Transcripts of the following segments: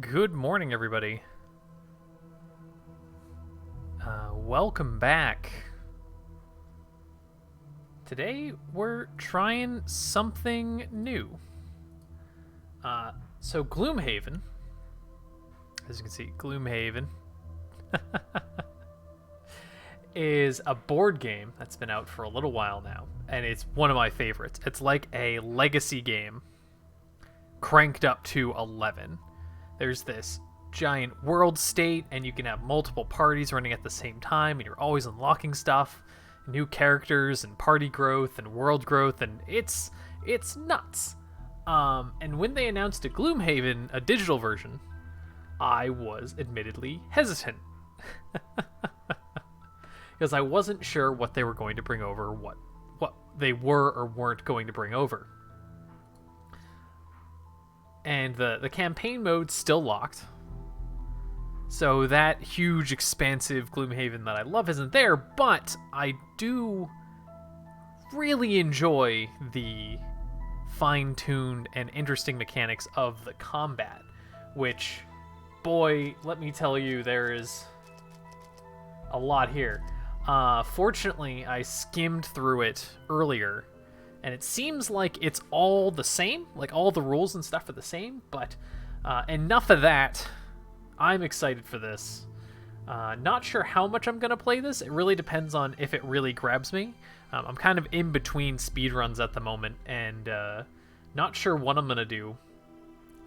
Good morning, everybody. Welcome back. Today, we're trying something new. So Gloomhaven, as you can see, Gloomhaven is a board game that's been out for a little while now, and it's one of my favorites. It's like a legacy game cranked up to 11. There's this giant world state, and you can have multiple parties running at the same time, and you're always unlocking stuff, new characters, and party growth, and world growth, and it's nuts. And when they announced a Gloomhaven, a digital version, I was admittedly hesitant. Because I wasn't sure what they were going to bring over, what they were or weren't going to bring over. And the campaign mode's still locked. So that huge, expansive Gloomhaven that I love isn't there, but I do really enjoy the fine-tuned and interesting mechanics of the combat, which, boy, let me tell you, there is a lot here. Fortunately, I skimmed through it earlier, and it seems like it's all the same, like all the rules and stuff are the same, but enough of that. I'm excited for this. Not sure how much I'm going to play this. It really depends on if it really grabs me. I'm kind of in between speedruns at the moment, and not sure what I'm going to do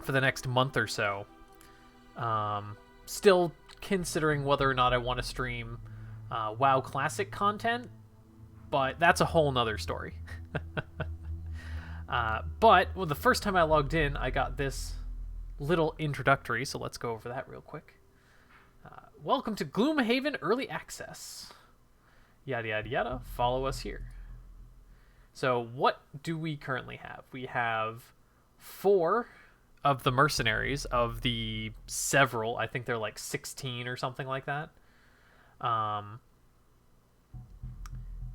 for the next month or so. Still considering whether or not I want to stream WoW Classic content, but that's a whole nother story. But the first time I logged in, I got this little introductory, so let's go over that real quick. Welcome to Gloomhaven Early Access. Yada yada yada, follow us here. So what do we currently have? We have 4 of the mercenaries of the several, I think they're like 16 or something like that.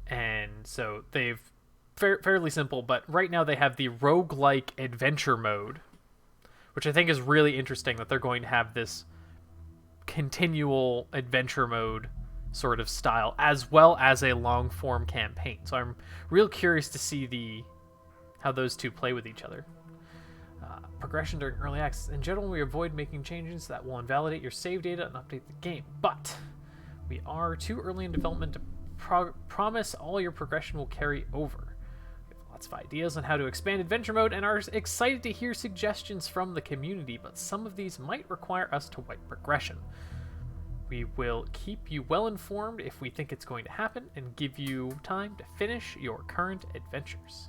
And so they've fairly simple, but right now they have the roguelike adventure mode, which I think is really interesting that they're going to have this continual adventure mode sort of style, as well as a long form campaign. So I'm real curious to see how those two play with each other. Progression during early access. In general, we avoid making changes that will invalidate your save data and update the game, but we are too early in development to promise all your progression will carry over. We have lots of ideas on how to expand adventure mode and are excited to hear suggestions from the community, but some of these might require us to wipe progression. We will keep you well informed if we think it's going to happen and give you time to finish your current adventures.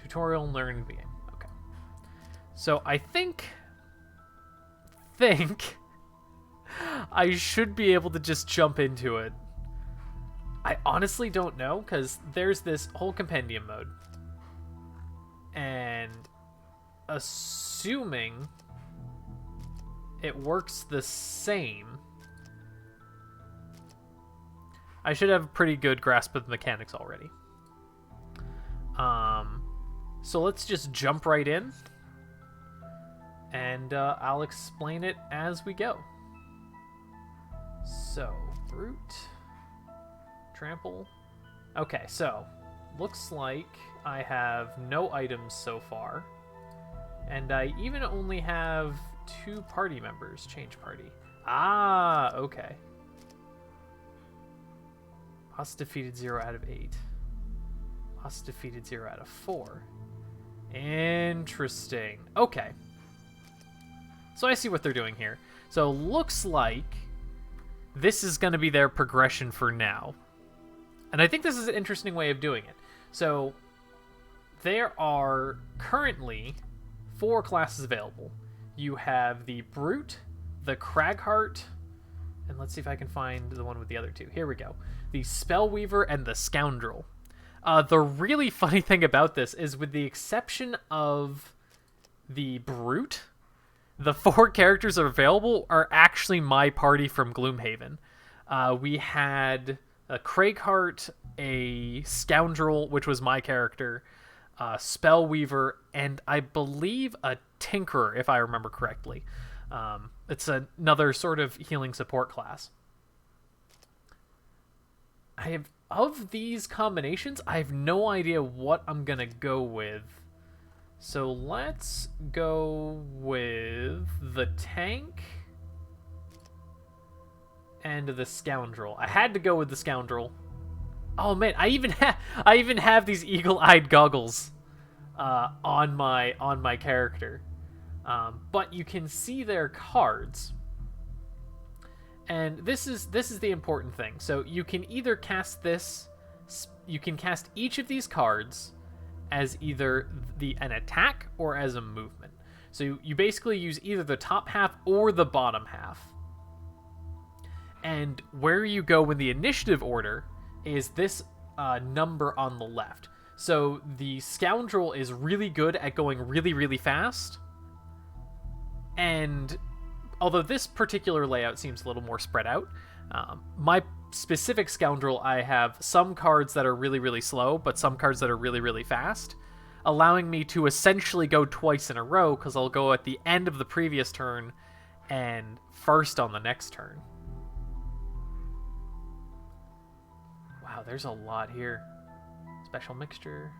Tutorial and learning the game. Okay. So I think I should be able to just jump into it. I honestly don't know, because there's this whole compendium mode. And assuming it works the same, I should have a pretty good grasp of the mechanics already. So let's just jump right in, and I'll explain it as we go. So, brute, trample. Okay, so looks like I have no items so far, and I even only have 2 party members. Change party. Ah, okay. Boss defeated 0 out of 8. Boss defeated 0 out of 4. Interesting. Okay. So I see what they're doing here. So looks like this is going to be their progression for now. And I think this is an interesting way of doing it. So there are currently 4 classes available. You have the Brute, the Cragheart, and let's see if I can find the one with the other 2. Here we go. The Spellweaver and the Scoundrel. The really funny thing about this is, with the exception of the Brute, the 4 characters that are available are actually my party from Gloomhaven. We had a Craighheart, a Scoundrel, which was my character, a Spellweaver, and I believe a Tinkerer, if I remember correctly. It's another sort of healing support class. Of these combinations, I have no idea what I'm going to go with. So let's go with the tank and the scoundrel. I had to go with the scoundrel. Oh man, I even have these eagle-eyed goggles on my character. But you can see their cards. And this is the important thing. So you can either cast you can cast each of these cards as either an attack or as a movement. So you basically use either the top half or the bottom half. And where you go in the initiative order is this number on the left. So the scoundrel is really good at going really, really fast. And although this particular layout seems a little more spread out, my specific scoundrel, I have some cards that are really, really slow, but some cards that are really, really fast, allowing me to essentially go twice in a row, because I'll go at the end of the previous turn and first on the next turn. Wow, there's a lot here. Special mixture.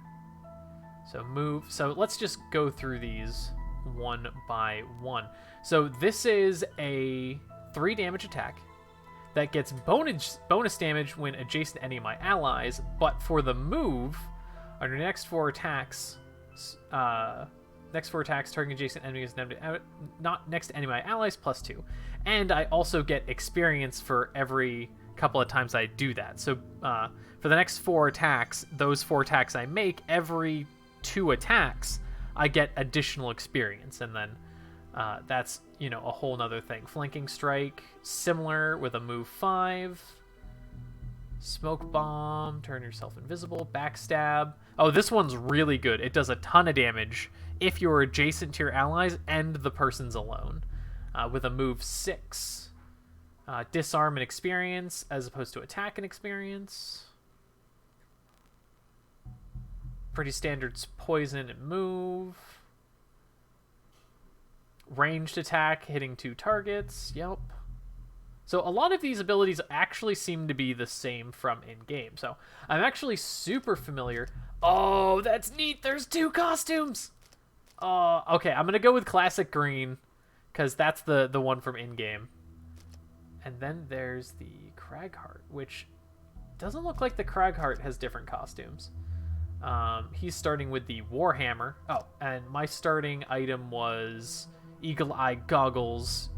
So move. So let's just go through these one by one. So this is a 3 damage attack that gets bonus damage when adjacent to any of my allies, but for the move, on your next 4 attacks, targeting adjacent enemies not next to any of my allies, +2. And I also get experience for every couple of times I do that. So for the next 4 attacks, those 4 attacks I make, every 2 attacks, I get additional experience, and then that's, a whole nother thing. Flanking strike, similar with a move 5. Smoke bomb, turn yourself invisible. Backstab. Oh, this one's really good. It does a ton of damage if you're adjacent to your allies and the person's alone. With a move 6. Disarm and experience as opposed to attack and experience. Pretty standard poison and move. Ranged attack, hitting 2 targets. Yep. So a lot of these abilities actually seem to be the same from in-game. So I'm actually super familiar. Oh, that's neat. There's 2 costumes. Okay, I'm going to go with classic green because that's the one from in-game. And then there's the Cragheart, which doesn't look like the Cragheart has different costumes. He's starting with the Warhammer. Oh, and my starting item was Eagle-Eye Goggles.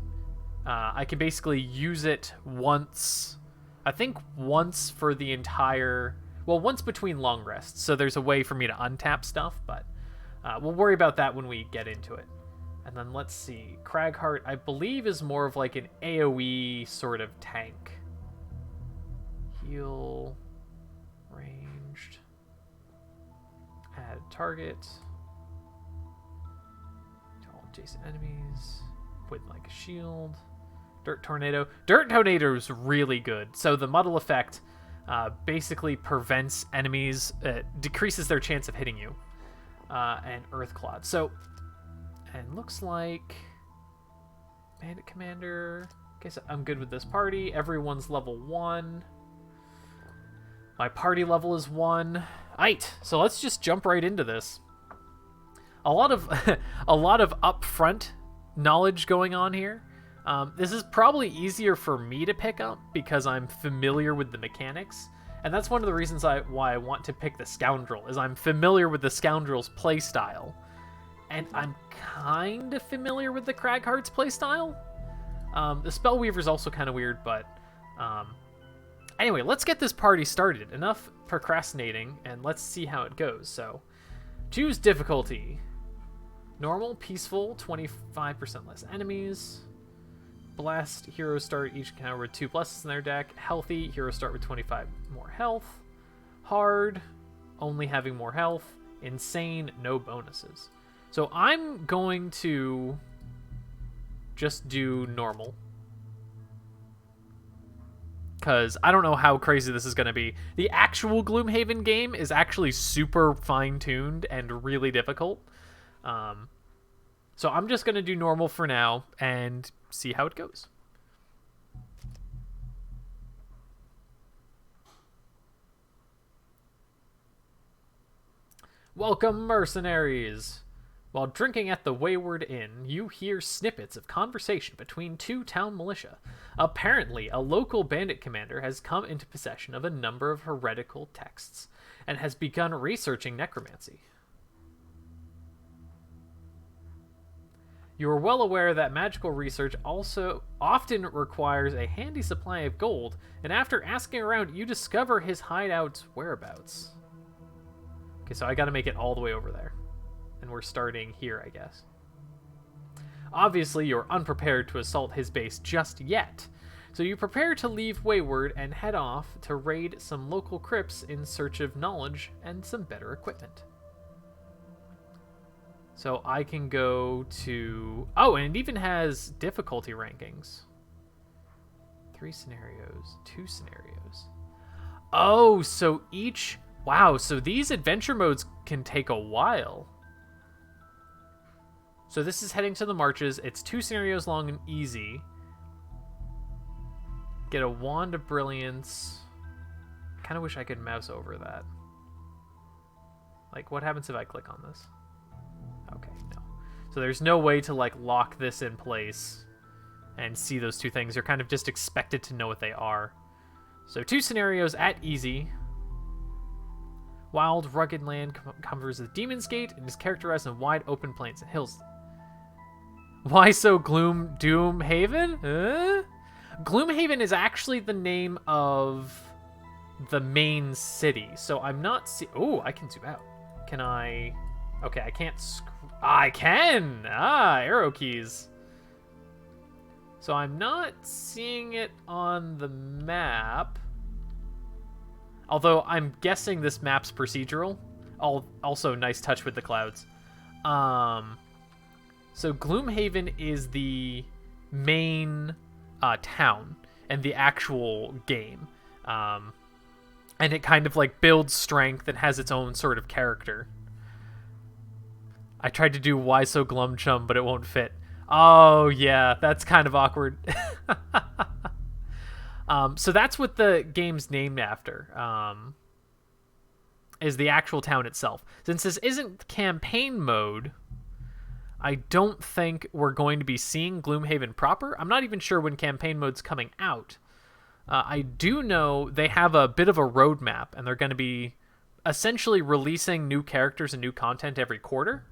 I can basically use it once, I think once for the entire, once between long rests. So there's a way for me to untap stuff, but we'll worry about that when we get into it. And then let's see, Cragheart, I believe, is more of like an AoE sort of tank. Heal, ranged, add target, to all adjacent enemies, with like a shield. Dirt Tornado. Dirt Tornado is really good. So the muddle effect basically prevents enemies, decreases their chance of hitting you. And Earth Clod. So, and looks like Bandit Commander. Okay, so I'm good with this party. Everyone's level 1. My party level is 1. Aight, so let's just jump right into this. A lot of upfront knowledge going on here. This is probably easier for me to pick up because I'm familiar with the mechanics, and that's one of the reasons why I want to pick the Scoundrel, is I'm familiar with the Scoundrel's playstyle, and I'm kind of familiar with the Cragheart's playstyle. The Spellweaver's also kind of weird, but anyway, let's get this party started. Enough procrastinating, and let's see how it goes. So, choose difficulty. Normal, peaceful, 25% less enemies. Blessed, heroes start each encounter with 2 pluses in their deck. Healthy, heroes start with 25 more health. Hard, only having more health. Insane, no bonuses. So I'm going to just do normal. because I don't know how crazy this is going to be. The actual Gloomhaven game is actually super fine-tuned and really difficult. So I'm just going to do normal for now and see how it goes. Welcome, mercenaries! While drinking at the Wayward Inn, you hear snippets of conversation between two town militia. Apparently, a local bandit commander has come into possession of a number of heretical texts and has begun researching necromancy. You are well aware that magical research also often requires a handy supply of gold, and after asking around, you discover his hideout's whereabouts. Okay, so I gotta make it all the way over there. And we're starting here, I guess. Obviously, you're unprepared to assault his base just yet, so you prepare to leave Wayward and head off to raid some local crypts in search of knowledge and some better equipment. So I can go to... Oh, and it even has difficulty rankings. 3 scenarios, 2 scenarios. Oh, so each... Wow, so these adventure modes can take a while. So this is heading to the marches. It's 2 scenarios long and easy. Get a Wand of Brilliance. Kind of wish I could mouse over that. Like, what happens if I click on this? Okay, no. So there's no way to, like, lock this in place and see those 2 things. You're kind of just expected to know what they are. So 2 scenarios at easy. Wild, rugged land covers the Demon's Gate and is characterized in wide open plains and hills. Why so Gloomhaven? Gloomhaven is actually the name of the main city, so I'm not Oh, I can zoom out. Can I... Okay, I can't... I can! Arrow keys. So I'm not seeing it on the map. Although I'm guessing this map's procedural. Also, nice touch with the clouds. So Gloomhaven is the main town and the actual game. And it kind of like builds strength and has its own sort of character. I tried to do Why So Glumchum, but it won't fit. Oh, yeah, that's kind of awkward. So that's what the game's named after, is the actual town itself. Since this isn't campaign mode, I don't think we're going to be seeing Gloomhaven proper. I'm not even sure when campaign mode's coming out. I do know they have a bit of a roadmap, and they're going to be essentially releasing new characters and new content every quarter.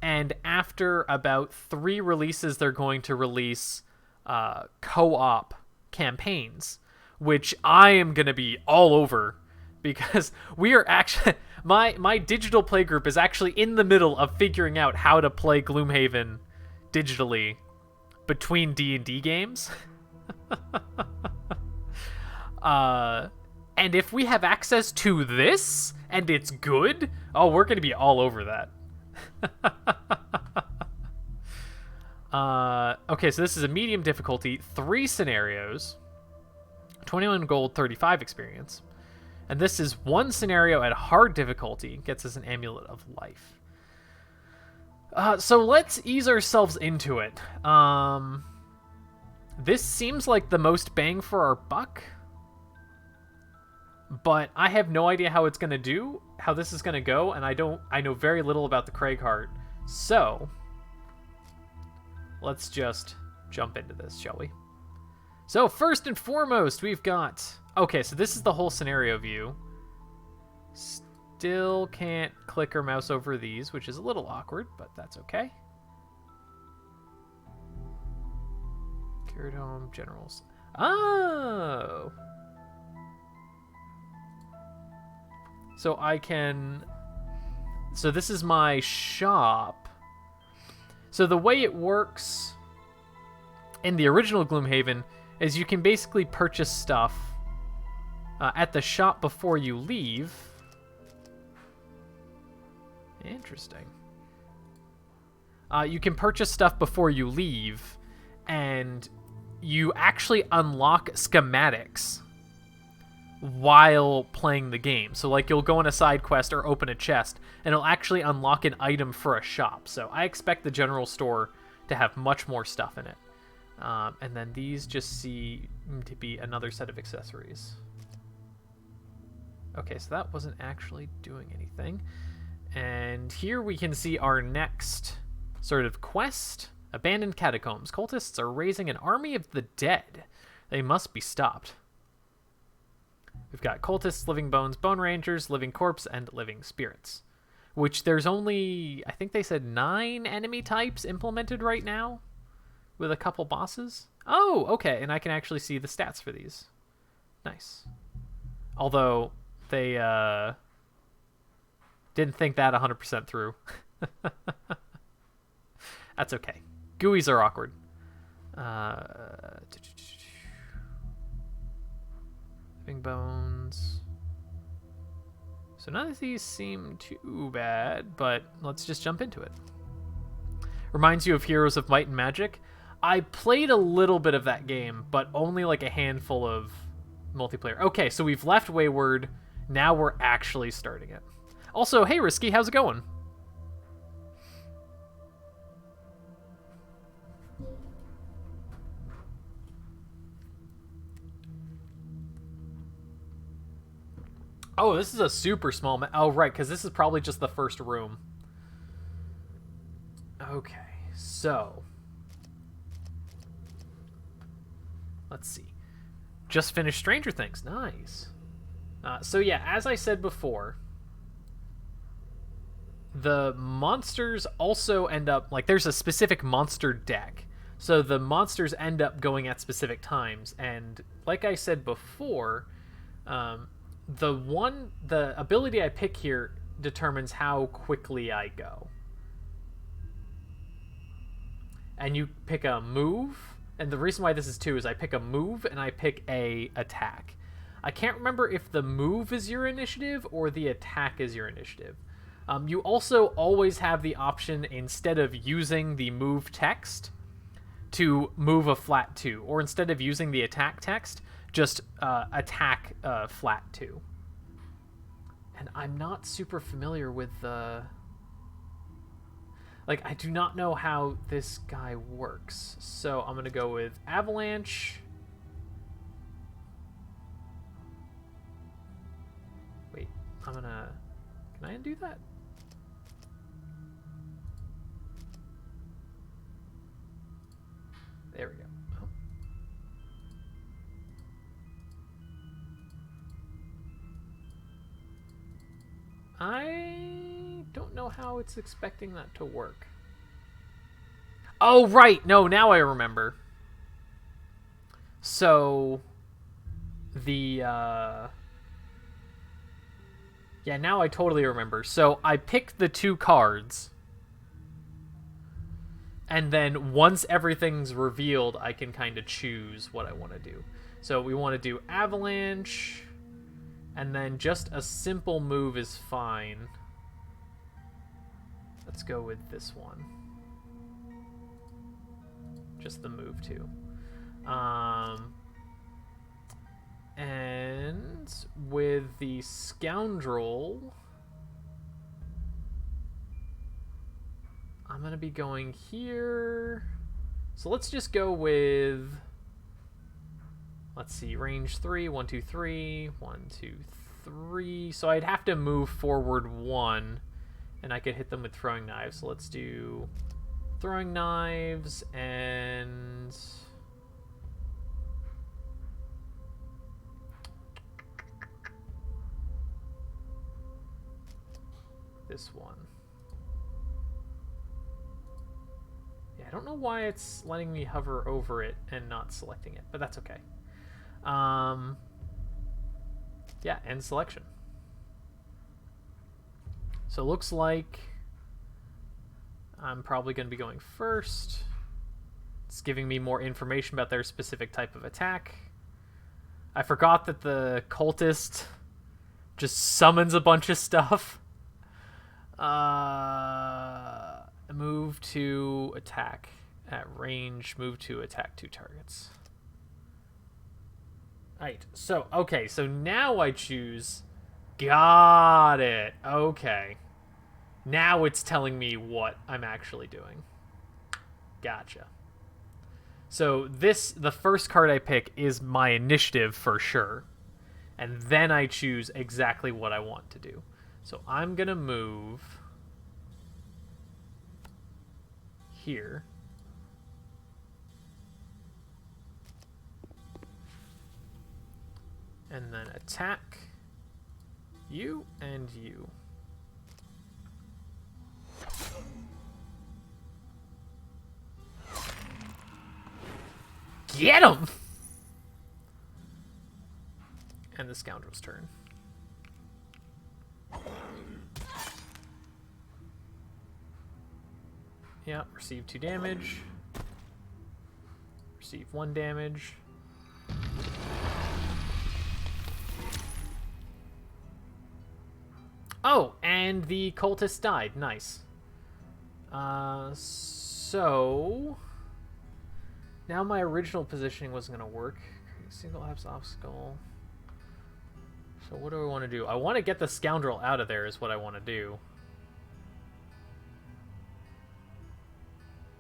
And after about 3 releases, they're going to release co-op campaigns, which I am going to be all over, because we are actually... My digital play group is actually in the middle of figuring out how to play Gloomhaven digitally between D&D games. And if we have access to this, and it's good, oh, we're going to be all over that. Okay, so this is a medium difficulty, 3 scenarios, 21 gold, 35 experience. And this is 1 scenario at hard difficulty, gets us an Amulet of Life. So let's ease ourselves into it. This seems like the most bang for our buck, but I have no idea how it's gonna do, how this is gonna go, and I know very little about the Craighheart. So let's just jump into this, shall we? So first and foremost, we've got... Okay, so this is the whole scenario view. Still can't click or mouse over these, which is a little awkward, but that's okay. Cured Home, Generals. Oh! So I can... So this is my shop. So the way it works in the original Gloomhaven is you can basically purchase stuff at the shop before you leave. Interesting. You can purchase stuff before you leave, and you actually unlock schematics while playing the game. So like you'll go on a side quest or open a chest and it'll actually unlock an item for a shop. So I expect the general store to have much more stuff in it. And then these just seem to be another set of accessories. Okay, so that wasn't actually doing anything. And here we can see our next sort of quest. Abandoned catacombs. Cultists are raising an army of the dead. They must be stopped. We've got cultists, living bones, bone rangers, living corpse, and living spirits. Which there's only, I think they said 9 enemy types implemented right now, with a couple bosses. Oh, okay, and I can actually see the stats for these. Nice. Although they didn't think that 100% through. That's okay. GUIs are awkward. Living bones. So none of these seem too bad, but let's just jump into it. Reminds you of Heroes of Might and Magic. I played a little bit of that game, but only like a handful of multiplayer. Okay, so we've left Wayward. Now we're actually starting it. Also, hey Risky, how's it going? Oh, this is a super small map. Oh, right, because this is probably just the first room. Okay, so let's see. Just finished Stranger Things. Nice. So yeah, as I said before, the monsters also end up, like, there's a specific monster deck. So the monsters end up going at specific times. And like I said before, the ability I pick here determines how quickly I go. And you pick a move, and the reason why this is too is I pick a move and I pick a attack. I can't remember if the move is your initiative or the attack is your initiative. You also always have the option, instead of using the move text, to move a flat 2, or instead of using the attack text, just attack flat 2. And I'm not super familiar with the... Like, I do not know how this guy works. So I'm going to go with Avalanche. Wait, I'm going to... Can I undo that? There we go. Oh. I don't know how it's expecting that to work. Oh, right. No, now I remember. So, the, yeah, now I totally remember. So, I pick the 2 cards. And then once everything's revealed, I can kind of choose what I want to do. So, we want to do Avalanche. And then just a simple move is fine. Let's go with this one. Just the move too. And with the Scoundrel, I'm gonna be going here. So let's just go with, let's see, range 3, 1, 2, 3, 1, 2, 3. So I'd have to move forward 1, and I could hit them with throwing knives. So let's do throwing knives and this one. Yeah, I don't know why it's letting me hover over it and not selecting it, but that's okay. Yeah, end selection. So it looks like I'm probably going to be going first. It's giving me more information about their specific type of attack. I forgot that the cultist just summons a bunch of stuff. Move to attack at range. Move to attack 2 targets. Right. So, okay. So now I choose... Got it. Okay. Now it's telling me what I'm actually doing. Gotcha. So the first card I pick is my initiative for sure. And then I choose exactly what I want to do. So I'm going to move here. And then attack you and you. Get him! And the scoundrel's turn. Yeah, receive 2 damage. Receive 1 damage. Oh, and the cultist died. Nice. So... Now my original positioning wasn't going to work. Single apps obstacle. So what do I want to do? I want to get the scoundrel out of there is what I want to do.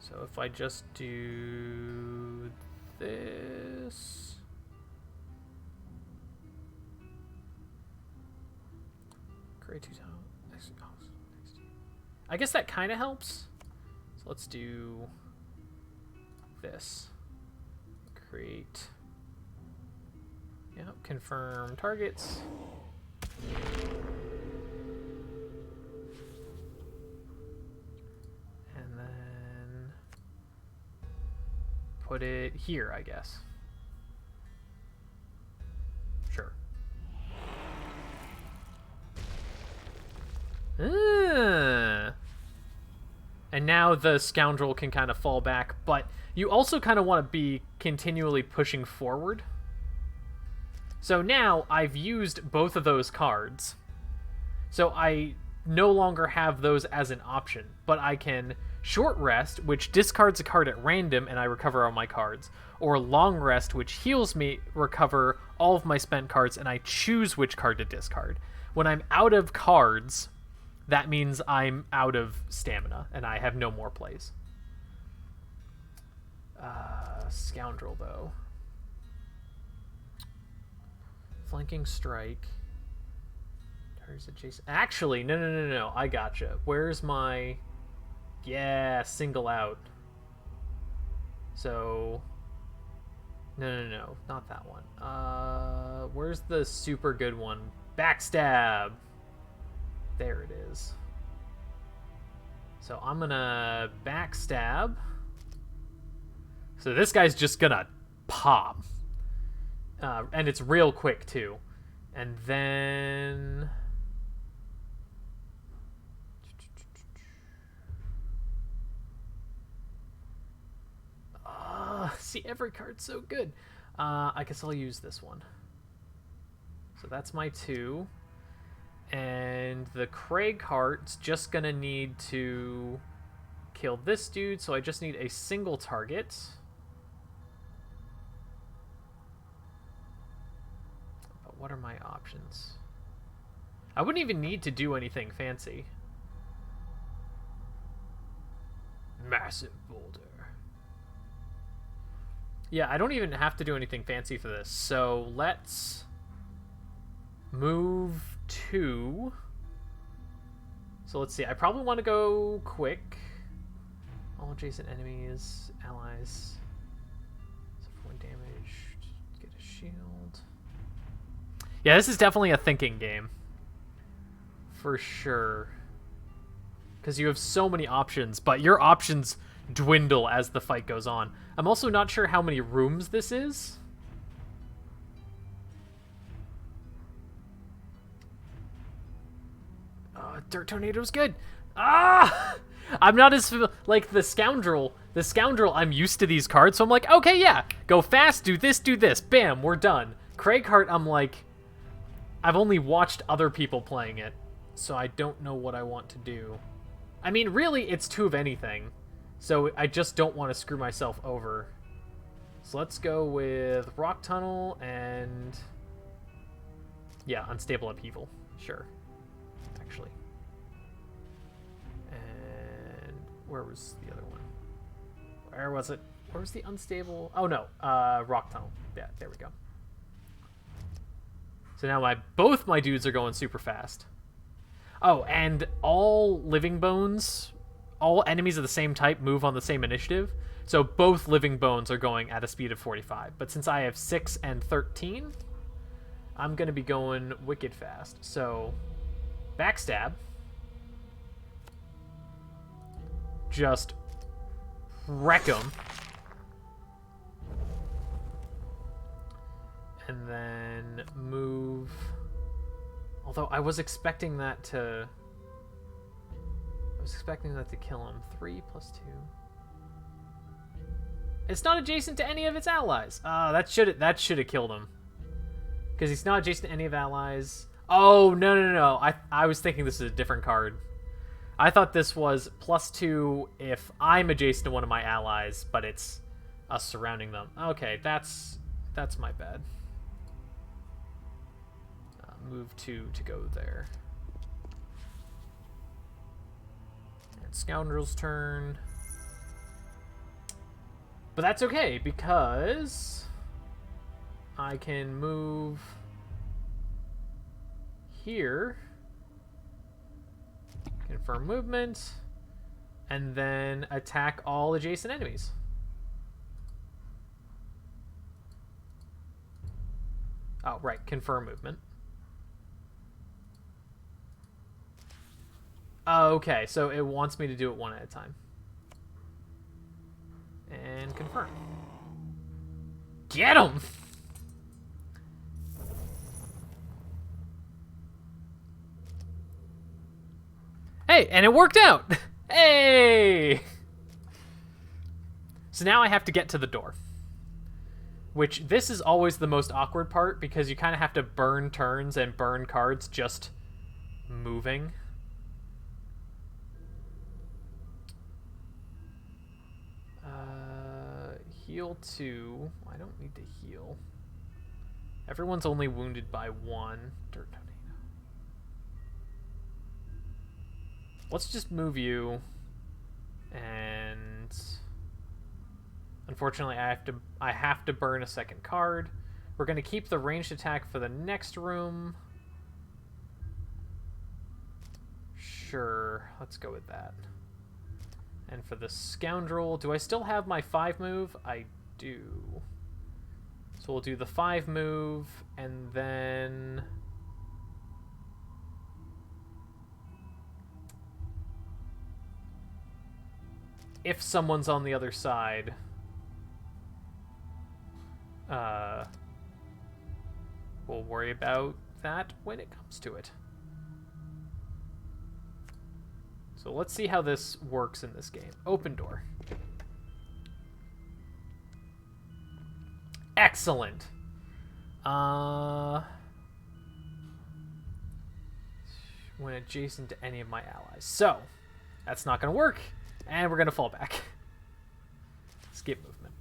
So if I just do this... Create 2 tiles. I guess that kind of helps. So let's do this. Create. Yep, confirm targets. And then put it here, I guess. Sure. And now the scoundrel can kind of fall back, but you also kind of want to be continually pushing forward. So now I've used both of those cards. So I no longer have those as an option, but I can short rest, which discards a card at random and I recover all my cards, or long rest, which heals me, recover all of my spent cards, and I choose which card to discard. When I'm out of cards, that means I'm out of stamina and I have no more plays. Scoundrel, though. Flanking strike. Targets adjacent. Actually, no. I gotcha. Where's my... Yeah, single out. So... No. Not that one. Where's the super good one? Backstab! There it is. So I'm gonna backstab. So this guy's just gonna pop. And it's real quick, too. And then... See, every card's so good. I guess I'll use this one. So that's my 2. And the Craig heart's just gonna need to kill this dude, so I just need a single target. But what are my options? I wouldn't even need to do anything fancy. Massive boulder. Yeah, I don't even have to do anything fancy for this. So let's move 2. So let's see. I probably want to go quick. All adjacent enemies, allies. Suffer 1 damage. Get a shield. Yeah, this is definitely a thinking game. For sure. Because you have so many options, but your options dwindle as the fight goes on. I'm also not sure how many rooms this is. Dirt Tornado's good. Ah! I'm not as... Like, the Scoundrel, I'm used to these cards, so I'm like, okay, yeah. Go fast, do this. Bam, we're done. Craighheart, I'm like... I've only watched other people playing it, so I don't know what I want to do. I mean, really, it's 2 of anything. So I just don't want to screw myself over. So let's go with Rock Tunnel and... yeah, Unstable Upheaval. Sure. Actually. And where was the other one? Where was it? Where was the Unstable? Oh, no. Rock Tunnel. Yeah, there we go. So now both my dudes are going super fast. Oh, and all Living Bones, all enemies of the same type move on the same initiative. So both Living Bones are going at a speed of 45. But since I have 6 and 13, I'm going to be going wicked fast. So, Backstab. Just wreck them. And then move... although I was expecting that to... kill him. 3 plus 2. It's not adjacent to any of its allies. That should have killed him. Because he's not adjacent to any of allies. Oh, no. I was thinking this is a different card. I thought this was +2 if I'm adjacent to one of my allies, but it's us surrounding them. Okay, that's my bad. Move 2 to go there. And Scoundrel's turn. But that's okay, because I can move here, confirm movement, and then attack all adjacent enemies. Oh, right, confirm movement. Oh, okay, so it wants me to do it one at a time. And confirm. Get him! Hey, and it worked out! Hey! So now I have to get to the door. Which, this is always the most awkward part, because you kind of have to burn turns and burn cards just moving. Heal 2. I don't need to heal. Everyone's only wounded by 1. Dirt tornado. Let's just move you. And unfortunately, I have to burn a second card. We're going to keep the ranged attack for the next room. Sure, let's go with that. And for the Scoundrel, do I still have my 5 move? I do. So we'll do the 5 move, and then... if someone's on the other side, we'll worry about that when it comes to it. So let's see how this works in this game. Open door. Excellent. When adjacent to any of my allies. So, that's not going to work. And we're going to fall back. Skip movement.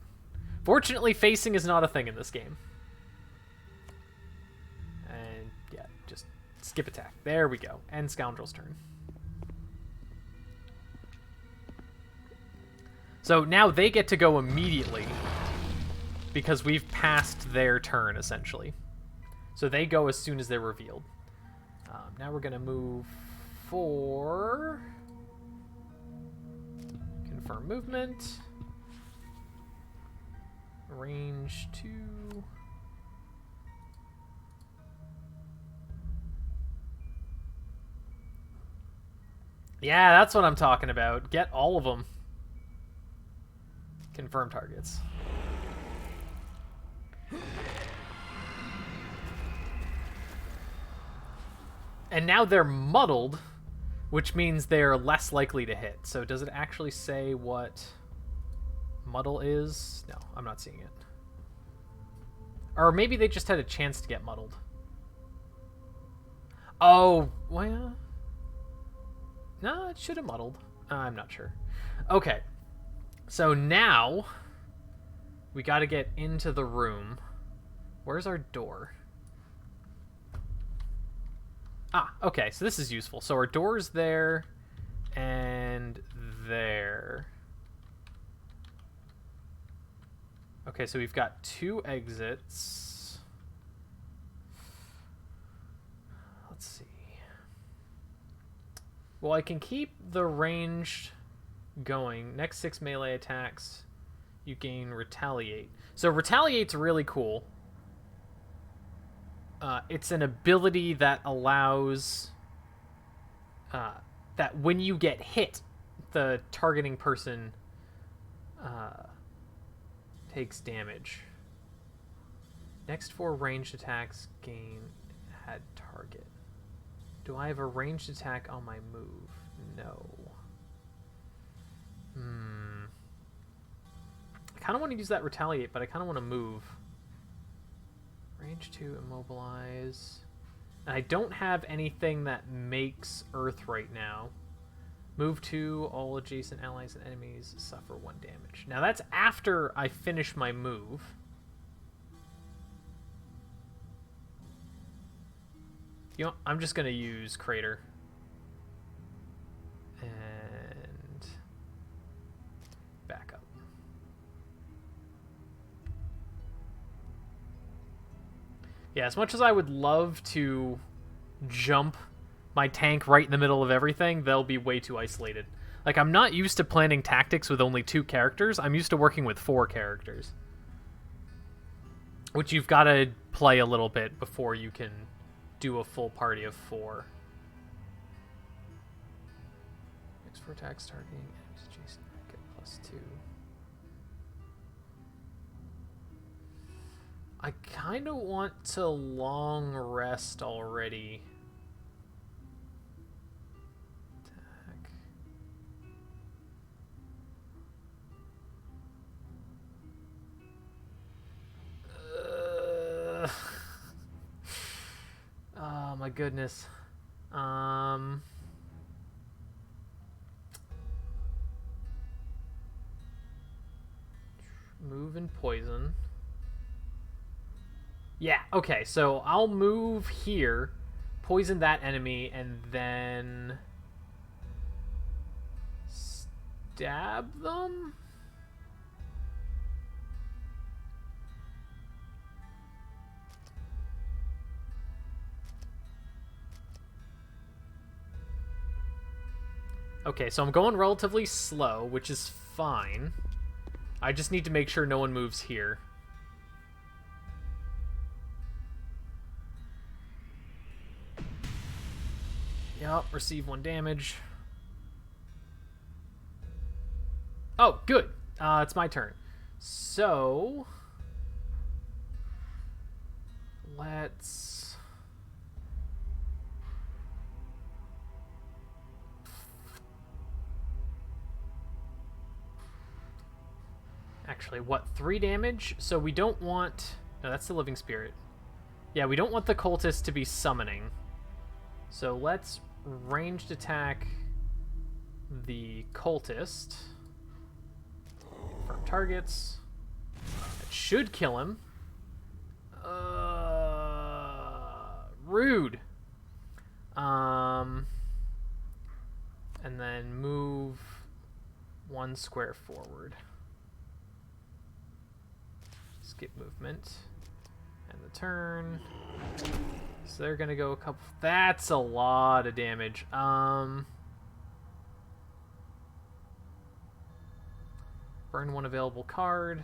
Fortunately, facing is not a thing in this game. And, yeah, just skip attack. There we go. End Scoundrel's turn. So now they get to go immediately because we've passed their turn, essentially. So they go as soon as they're revealed. Now we're going to move 4. Confirm movement. Range 2. Yeah, that's what I'm talking about. Get all of them. Confirm targets. And now they're muddled, which means they're less likely to hit. So does it actually say what muddle is? No, I'm not seeing it. Or maybe they just had a chance to get muddled. Oh, well... no, it should have muddled. I'm not sure. Okay. So now, we got to get into the room. Where's our door? Ah, okay, so this is useful. So our door's there and there. Okay, so we've got 2 exits. Let's see. Well, I can keep the ranged going. Next 6 melee attacks, you gain Retaliate. So Retaliate's really cool. It's an ability that allows that when you get hit, the targeting person takes damage. Next 4 ranged attacks gain add target. Do I have a ranged attack on my move? No. I kind of want to use that Retaliate, but I kind of want to move. Range 2, immobilize. And I don't have anything that makes Earth right now. Move 2, all adjacent allies and enemies suffer 1 damage. Now that's after I finish my move. You know, I'm just going to use Crater. And back up. Yeah, as much as I would love to jump my tank right in the middle of everything, they'll be way too isolated. Like, I'm not used to planning tactics with only 2 characters. I'm used to working with 4 characters. Which you've got to play a little bit before you can do a full party of 4. Next 4 attacks targeting enemies adjacent, get +2. I kind of want to long rest already. Attack. Oh my goodness. Move and poison. Yeah, okay, so I'll move here, poison that enemy, and then stab them? Okay, so I'm going relatively slow, which is fine. I just need to make sure no one moves here. Yep, receive 1 damage. Oh, good. It's my turn. So, let's... Actually, what, 3 damage? So we don't want... No, that's the Living Spirit. Yeah, we don't want the cultist to be summoning. So let's ranged attack the cultist. Confirm targets. That should kill him. Rude. And then move 1 square forward. Skip movement. And the turn. So they're gonna go a couple... That's a lot of damage. Burn 1 available card.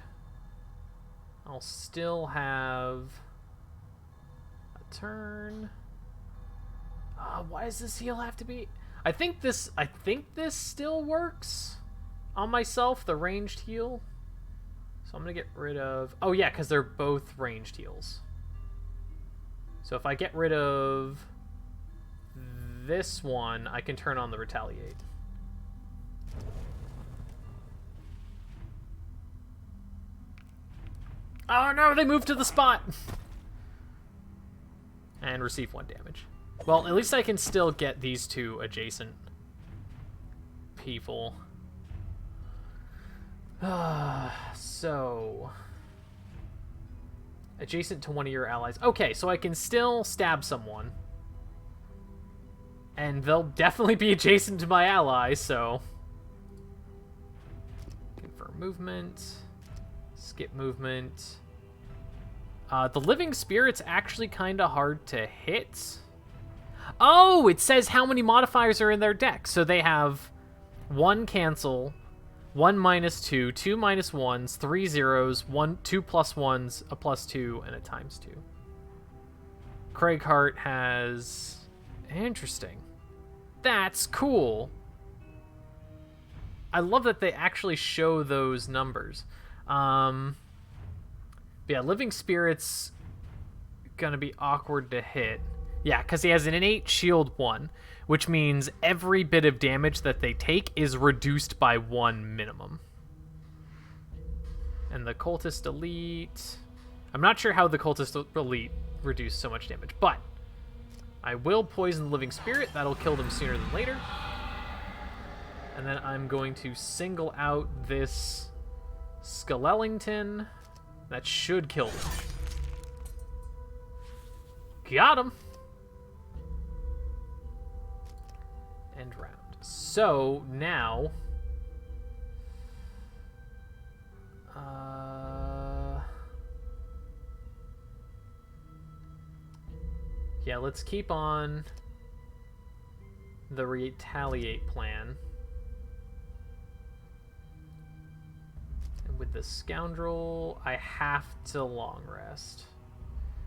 I'll still have a turn. Why does this heal have to be... I think this still works on myself, the ranged heal. So I'm gonna get rid of... Oh yeah, because they're both ranged heals. So if I get rid of this one, I can turn on the Retaliate. Oh no, they moved to the spot! And receive 1 damage. Well, at least I can still get these 2 adjacent people. So... Adjacent to one of your allies. Okay, so I can still stab someone. And they'll definitely be adjacent to my ally, so... Confirm movement. Skip movement. The living spirit's actually kind of hard to hit. Oh, it says how many modifiers are in their deck. So they have 1 cancel, 1 -2, 2 -1s, 3 zeros, 2 +1s, a +2, and a ×2. Craighart has... Interesting. That's cool. I love that they actually show those numbers. Yeah, Living Spirit's gonna be awkward to hit. Yeah, because he has an innate shield 1, which means every bit of damage that they take is reduced by 1 minimum. And the Cultist Elite... I'm not sure how the Cultist Elite reduced so much damage, but I will poison the Living Spirit. That'll kill them sooner than later. And then I'm going to single out this Skelellington. That should kill them. Got him. End round. So now... yeah, let's keep on the retaliate plan. And with the scoundrel, I have to long rest.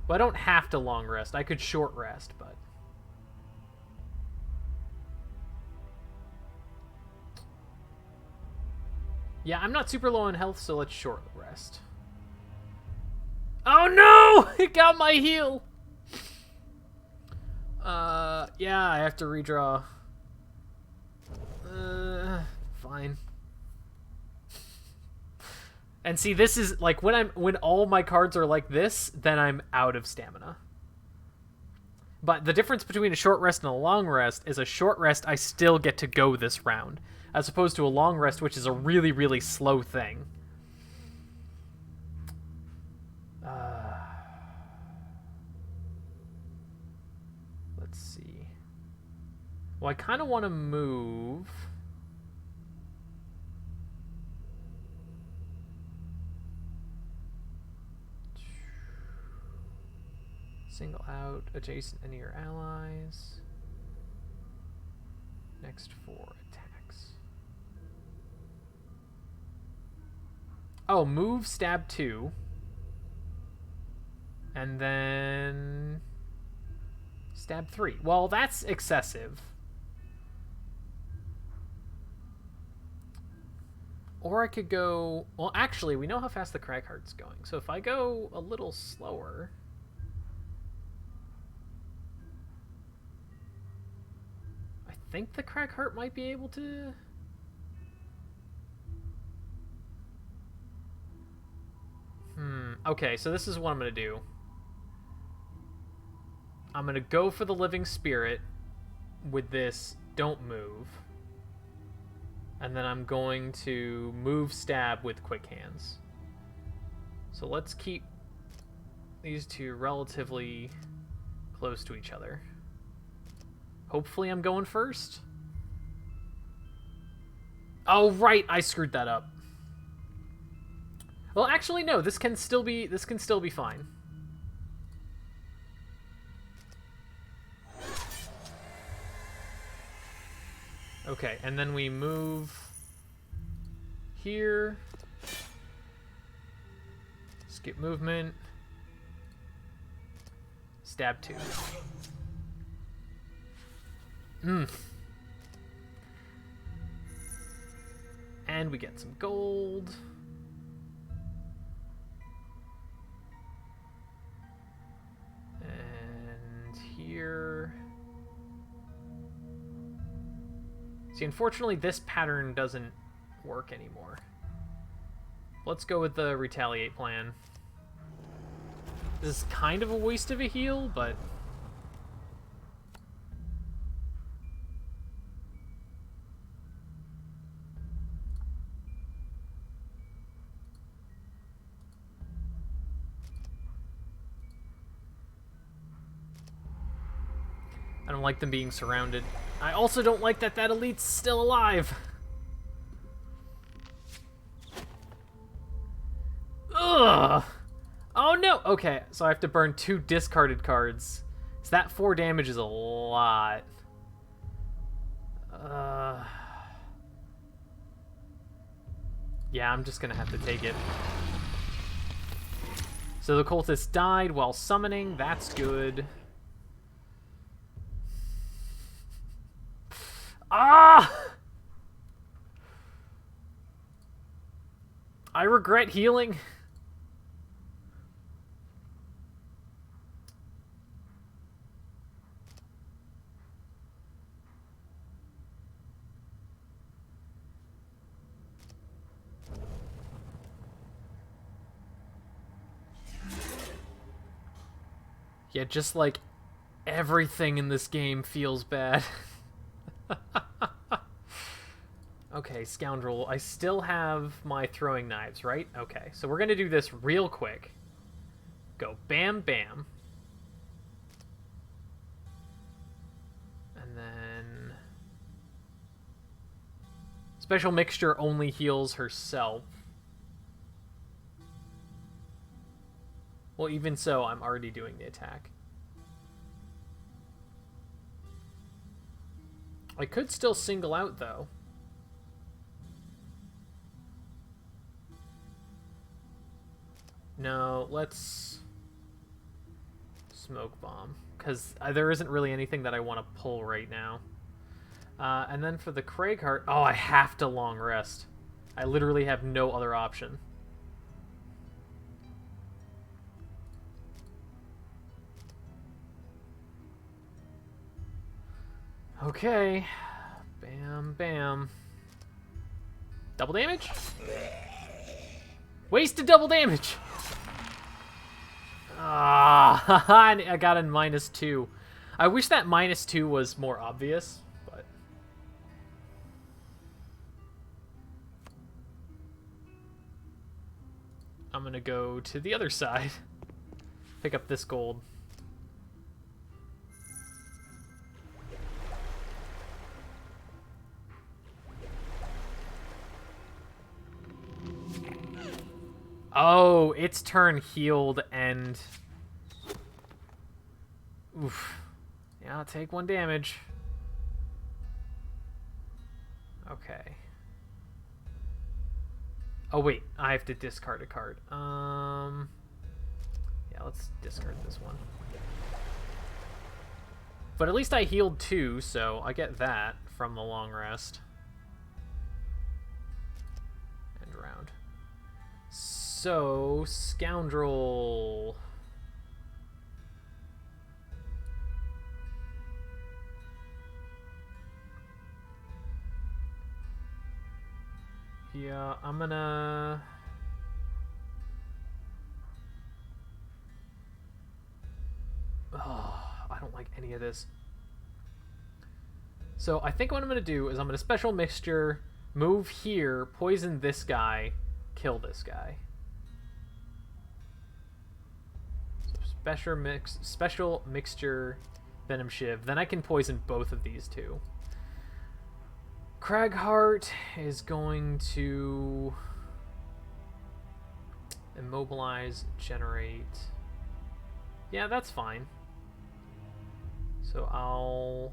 Well, I don't have to long rest. I could short rest, but... yeah, I'm not super low on health, so let's short rest. Oh no! It got my heal! Yeah, I have to redraw. Fine. And see, this is like when all my cards are like this, then I'm out of stamina. But the difference between a short rest and a long rest is a short rest I still get to go this round, as opposed to a long rest, which is a really, really slow thing. Let's see. Well, I kind of want to move. Single out adjacent any of your allies. Next 4 attacks. Oh, move, stab 2. And then stab 3. Well, that's excessive. Or I could go... well, actually, we know how fast the Crackheart's going. So if I go a little slower... I think the Crackheart might be able to... Okay, so this is what I'm going to do. I'm going to go for the Living Spirit with this don't move. And then I'm going to move stab with quick hands. So let's keep these two relatively close to each other. Hopefully I'm going first. Oh, right, I screwed that up. Well, actually, no, this can still be fine. Okay, and then we move here. Skip movement. Stab 2. And we get some gold. And here... see, unfortunately, this pattern doesn't work anymore. Let's go with the retaliate plan. This is kind of a waste of a heal, but... I don't like them being surrounded. I also don't like that that elite's still alive. Ugh! Oh no! Okay, so I have to burn 2 discarded cards. So that 4 damage is a lot. Yeah, I'm just gonna have to take it. So the cultist died while summoning. That's good. Ah! I regret healing. Yeah, just like everything in this game feels bad. Okay, scoundrel. I still have my throwing knives, right? Okay, so we're gonna do this real quick. Go bam, bam. And then... Special Mixture only heals herself. Well, even so, I'm already doing the attack. I could still single out, though. No, let's smoke bomb, because there isn't really anything that I want to pull right now. And then for the Craig Heart, oh, I have to long rest. I literally have no other option. Okay. Bam, bam. Double damage? Wasted double damage! Ah, I got a -2. I wish that -2 was more obvious, but... I'm gonna go to the other side. Pick up this gold. Oh, its turn healed and... Oof. Yeah, I'll take 1 damage. Okay. Oh, wait. I have to discard a card. Yeah, let's discard this one. But at least I healed 2, so I get that from the long rest. End round. So, Scoundrel. Yeah, I'm gonna... Oh, I don't like any of this. So I think what I'm gonna do is I'm gonna Special Mixture, move here, poison this guy, kill this guy. Special Mixture, Venom Shiv. Then I can poison both of these two. Cragheart is going to immobilize, generate. Yeah, that's fine. So I'll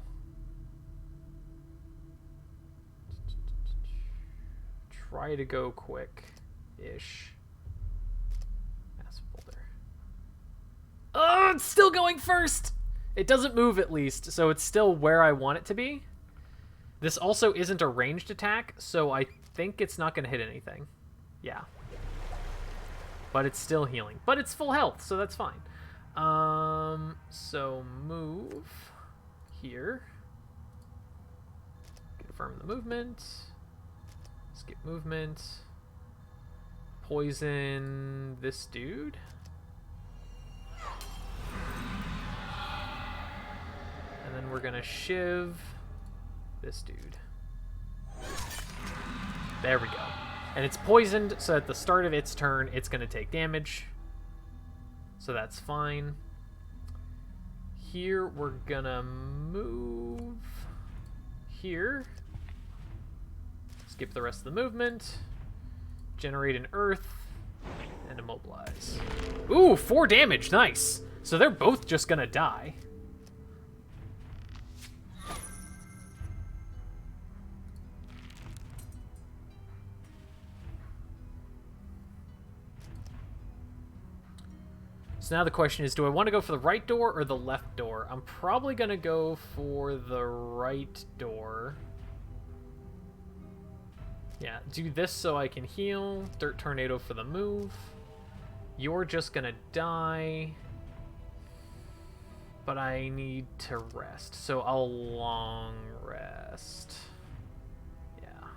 try to go quick-ish. Oh, it's still going first! It doesn't move, at least, so it's still where I want it to be. This also isn't a ranged attack, so I think it's not going to hit anything. Yeah. But it's still healing. But it's full health, so that's fine. So move here. Confirm the movement. Skip movement. Poison this dude. And then we're gonna shiv this dude. There we go. And it's poisoned, so at the start of its turn, it's gonna take damage. So that's fine. here we're gonna move here. Skip the rest of the movement. Generate an earth. And immobilize. Ooh, 4 damage. Nice. So they're both just gonna die. So now the question is, do I want to go for the right door or the left door? I'm probably going to go for the right door. Yeah, do this so I can heal. Dirt Tornado for the move. You're just going to die. But I need to rest, so I'll long rest. Yeah.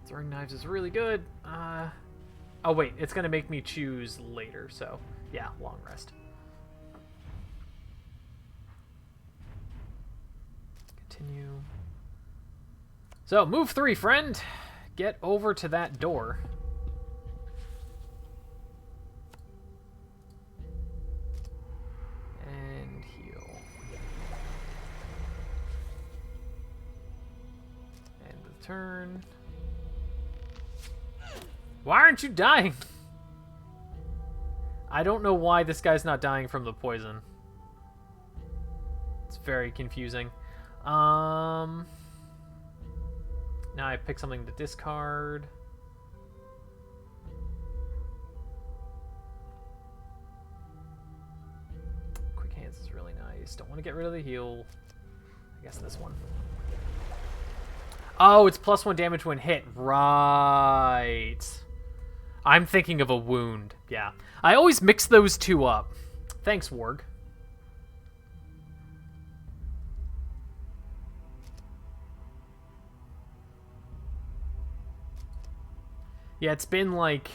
Throwing knives is really good. Oh wait, it's gonna make me choose later, so yeah, long rest. Continue. So, move 3, friend. Get over to that door. And heal. End of turn. Why aren't you dying? I don't know why this guy's not dying from the poison. It's very confusing. Now I pick something to discard. Quick Hands is really nice. Don't want to get rid of the heal. I guess this one. Oh, it's +1 damage when hit. Right. I'm thinking of a wound. Yeah. I always mix those two up. Thanks, Warg. Yeah, it's been like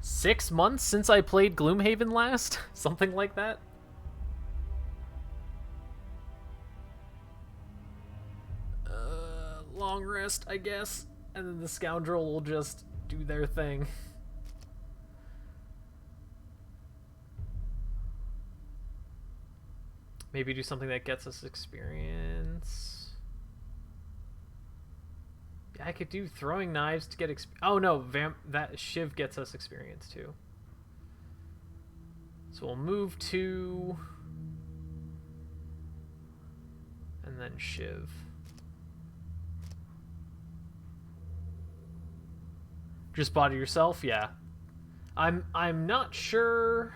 6 months since I played Gloomhaven last. Something like that. Long rest, I guess. And then the scoundrel will just do their thing. Maybe do something that gets us experience. Yeah, I could do throwing knives to get oh no, that Shiv gets us experience too. So we'll move 2. And then Shiv. Just body yourself? Yeah. I'm not sure.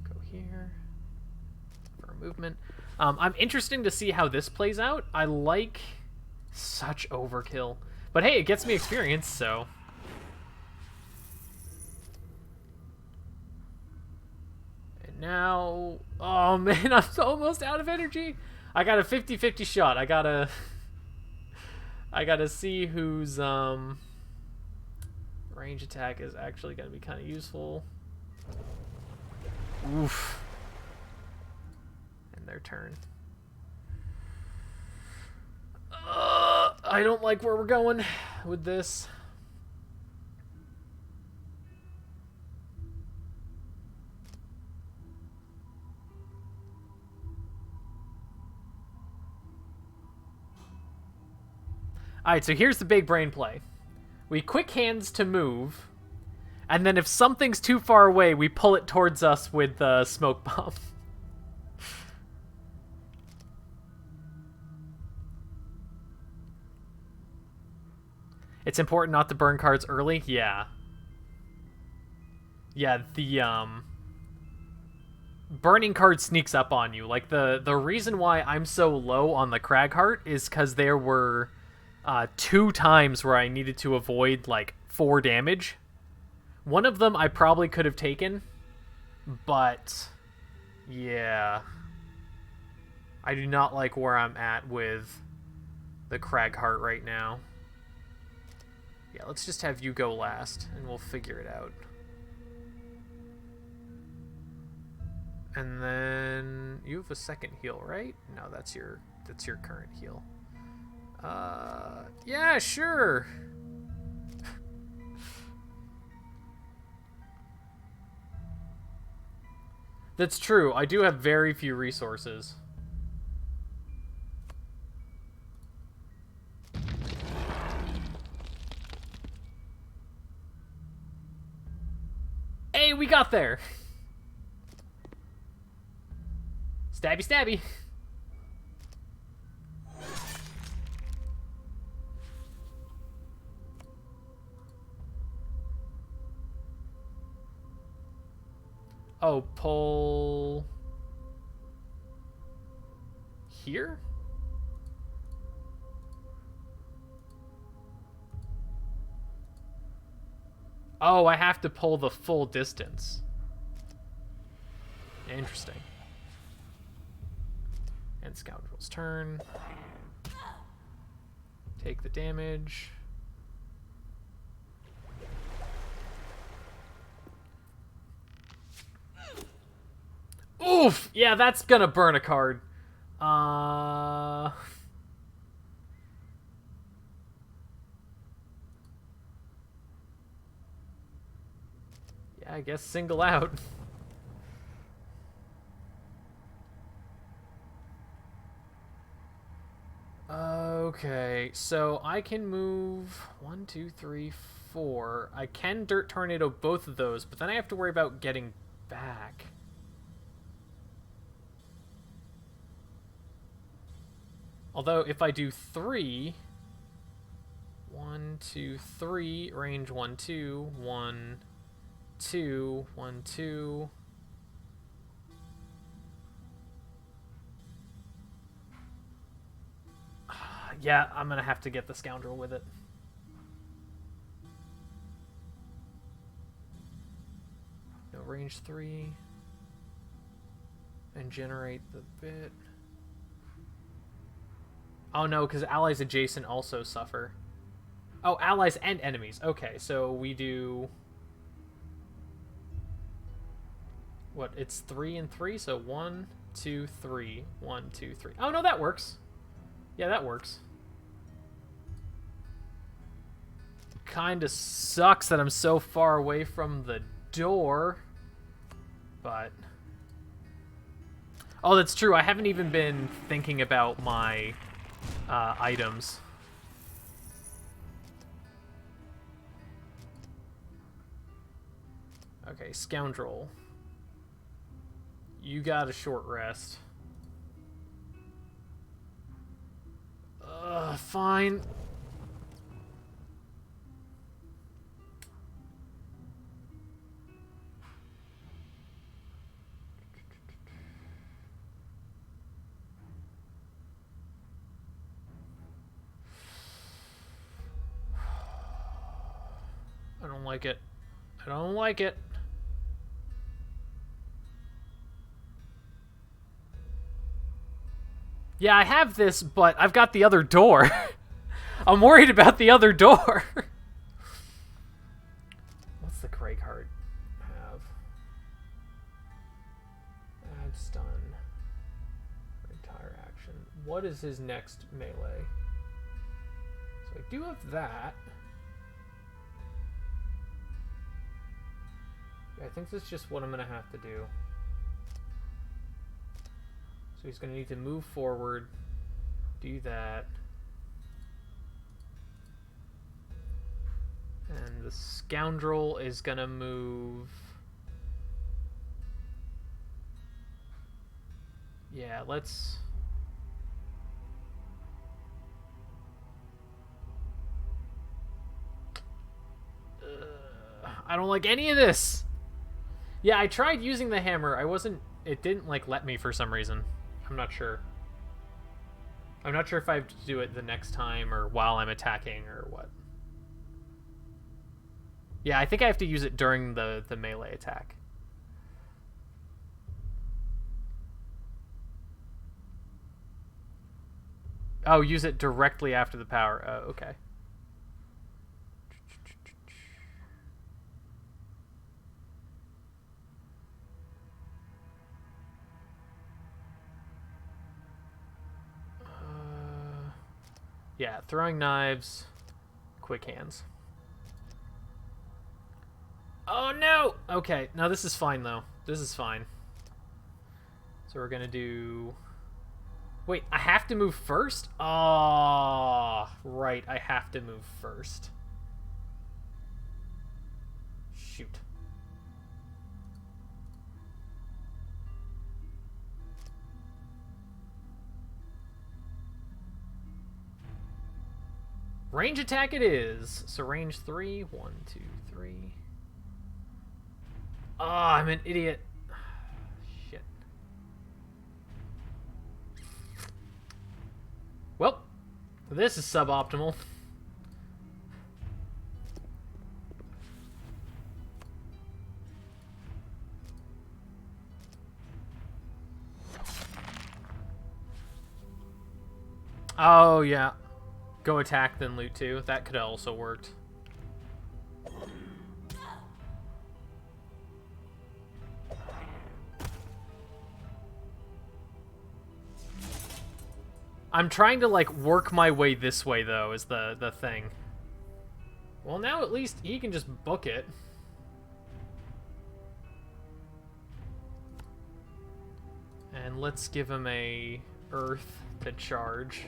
Go here for a movement. I'm interested to see how this plays out. I like such overkill. But hey, it gets me experience, so. And now, oh man, I'm almost out of energy. I got a 50-50 shot. I gotta see whose range attack is actually going to be kind of useful. Oof. And their turn. I don't like where we're going with this. Alright, so here's the big brain play. We quick hands to move, and then if something's too far away, we pull it towards us with the smoke bomb. It's important not to burn cards early? Yeah. Yeah, the burning card sneaks up on you. Like, the reason why I'm so low on the Cragheart is because there were 2 times where I needed to avoid, like, 4 damage. One of them I probably could have taken, but yeah. I do not like where I'm at with the Cragheart right now. Yeah, let's just have you go last, and we'll figure it out. And then you have a second heal, right? No, that's your current heal. Yeah, sure. That's true. I do have very few resources. Hey, we got there! Stabby, stabby! Oh, pull... here? Oh, I have to pull the full distance. Interesting. And Scoundrel's turn. Take the damage. Oof! Yeah, that's gonna burn a card. Yeah, I guess single out. Okay, so I can move 1, 2, 3, 4. I can Dirt Tornado both of those, but then I have to worry about getting back. Although, if I do 3... 1, 2, 3, range 1, 2, 1, 2, 1, 2... Yeah, I'm gonna have to get the Scoundrel with it. No, range 3. And generate the bit. Oh no, because allies adjacent also suffer. Oh, allies and enemies. Okay, so we do... What, it's 3 and 3, so 1, 2, 3. 1, 2, 3. Oh no, that works. Yeah, that works. Kinda sucks that I'm so far away from the door. But... Oh, that's true. I haven't even been thinking about my items. Okay, Scoundrel. You got a short rest. Fine. I don't like it. I don't like it. Yeah, I have this, but I've got the other door. I'm worried about the other door. What's the Craig card have? Add stun. Entire action. What is his next melee? So I do have that. I think that's just what I'm going to have to do. So he's going to need to move forward, do that. And the Scoundrel is going to move... Yeah, let's... I don't like any of this! Yeah, I tried using the hammer. It didn't, like, let me for some reason. I'm not sure. I'm not sure if I have to do it the next time or while I'm attacking or what. Yeah, I think I have to use it during the melee attack. Oh, use it directly after the power. Oh, okay. Yeah, throwing knives, quick hands. Oh no! Okay, no, this is fine though. This is fine. So we're gonna do... Wait, I have to move first? Oh, right, I have to move first. Shoot. Range attack it is. So range 3. 1, 2, 3. Oh, I'm an idiot. Shit. Well, this is suboptimal. Oh, yeah. Go attack, then loot too. That could have also worked. I'm trying to, like, work my way this way, though, is the thing. Well, now at least he can just book it. And let's give him a earth to charge.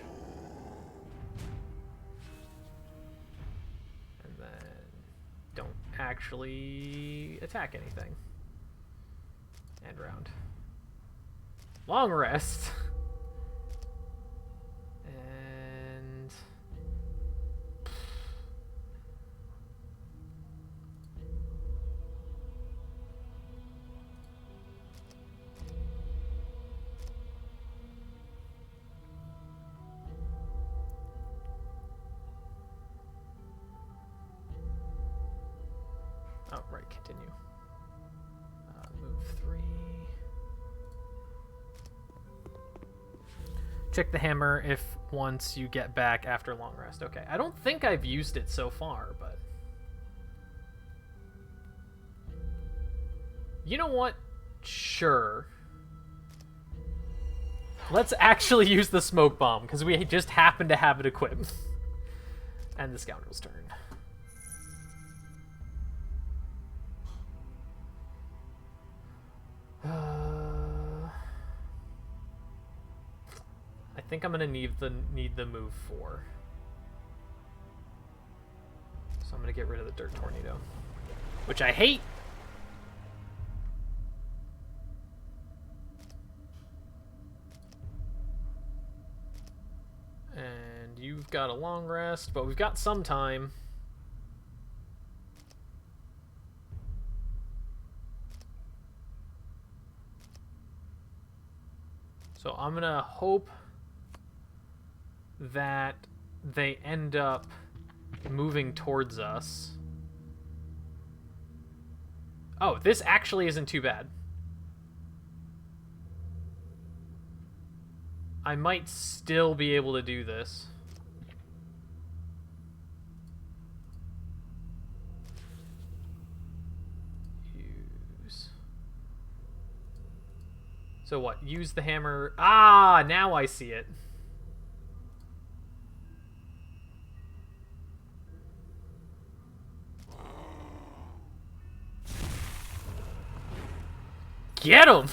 And then don't actually attack anything. And round. Long rest. And... oh, right, continue. Move 3. Check the hammer if once you get back after long rest. Okay, I don't think I've used it so far, but... You know what? Sure. Let's actually use the smoke bomb, because we just happen to have it equipped. And the scoundrel's turn. I think I'm gonna need the move 4. So I'm gonna get rid of the dirt tornado, which I hate. And you've got a long rest, but we've got some time. So I'm gonna hope that they end up moving towards us. Oh, this actually isn't too bad. I might still be able to do this. Use. So what? Use the hammer. Ah, now I see it. Get him!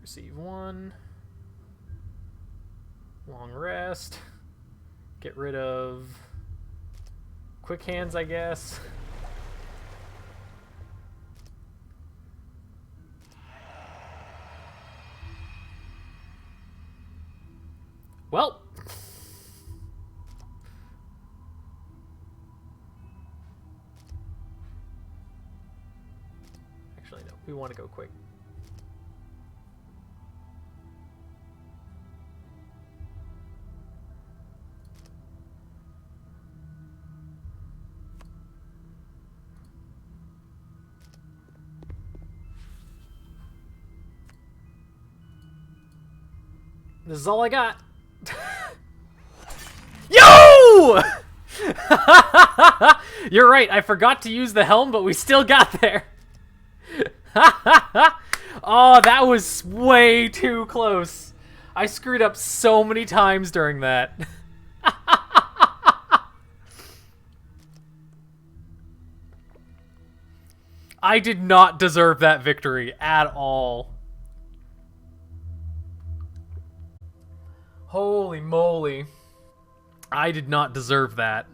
Receive 1. Long rest. Get rid of quick hands, I guess. Well. Actually, no. We want to go quick. This is all I got. Yo! You're right, I forgot to use the helm, but we still got there. Oh, that was way too close. I screwed up so many times during that. I did not deserve that victory at all. Holy moly. I did not deserve that.